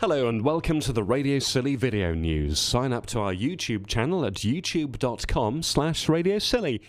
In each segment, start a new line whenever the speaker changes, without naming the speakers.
Hello and welcome to the Radio Scilly video news. Sign up to our YouTube channel at youtube.com/Radio Scilly.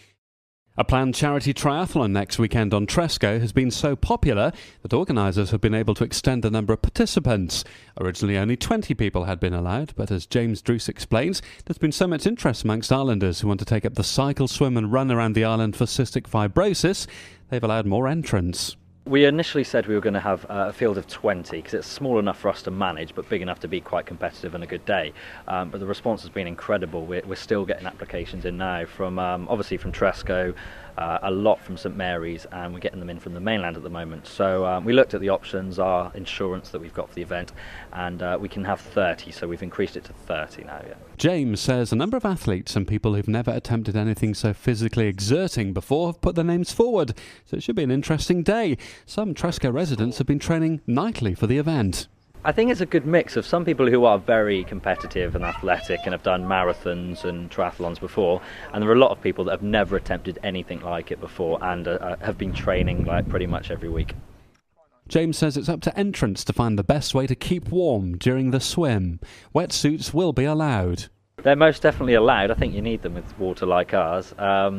A planned charity triathlon next weekend on Tresco has been so popular that organisers have been able to extend the number of participants. Originally only 20 people had been allowed, but as James Druce explains, there's been so much interest amongst islanders who want to take up the cycle, swim and run around the island for cystic fibrosis, they've allowed more entrants.
We initially said we were going to have a field of 20 because it's small enough for us to manage but big enough to be quite competitive and a good day. But the response has been incredible. We're still getting applications in now from obviously from Tresco, a lot from St Mary's, and we're getting them in from the mainland at the moment. So we looked at the options, our insurance that we've got for the event, and we can have 30, so we've increased it to 30 now. Yeah.
James says a number of athletes and people who've never attempted anything so physically exerting before have put their names forward, so it should be an interesting day. Some Tresco residents have been training nightly for the event.
I think it's a good mix of some people who are very competitive and athletic and have done marathons and triathlons before, and there are a lot of people that have never attempted anything like it before and have been training like pretty much every week.
James says it's up to entrants to find the best way to keep warm during the swim. Wetsuits will be allowed.
They're most definitely allowed. I think you need them with water like ours. I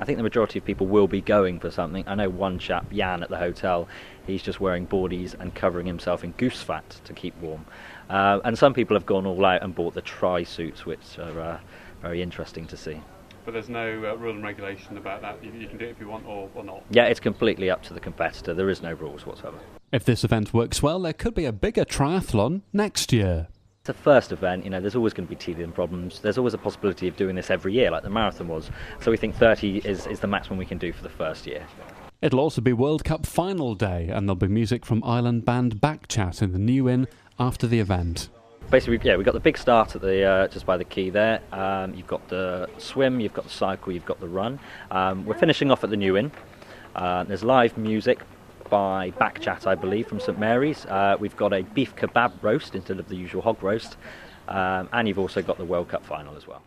think the majority of people will be going for something. I know one chap, Jan, at the hotel, he's just wearing boardies and covering himself in goose fat to keep warm. And some people have gone all out and bought the tri-suits, which are very interesting to see.
But there's no rule and regulation about that. You can do it if you want or not.
Yeah, it's completely up to the competitor. There is no rules whatsoever.
If this event works well, there could be a bigger triathlon next year.
It's the first event, you know, there's always going to be teething problems. There's always a possibility of doing this every year, like the marathon was. So we think 30 is the maximum we can do for the first year.
It'll also be World Cup final day, and there'll be music from island band Backchat in the New Inn after the event.
Basically, yeah, we've got the big start at the just by the quay there. You've got the swim, you've got the cycle, you've got the run. We're finishing off at the New Inn. There's live music by Backchat, I believe, from St Mary's. We've got a beef kebab roast instead of the usual hog roast, and you've also got the World Cup final as well.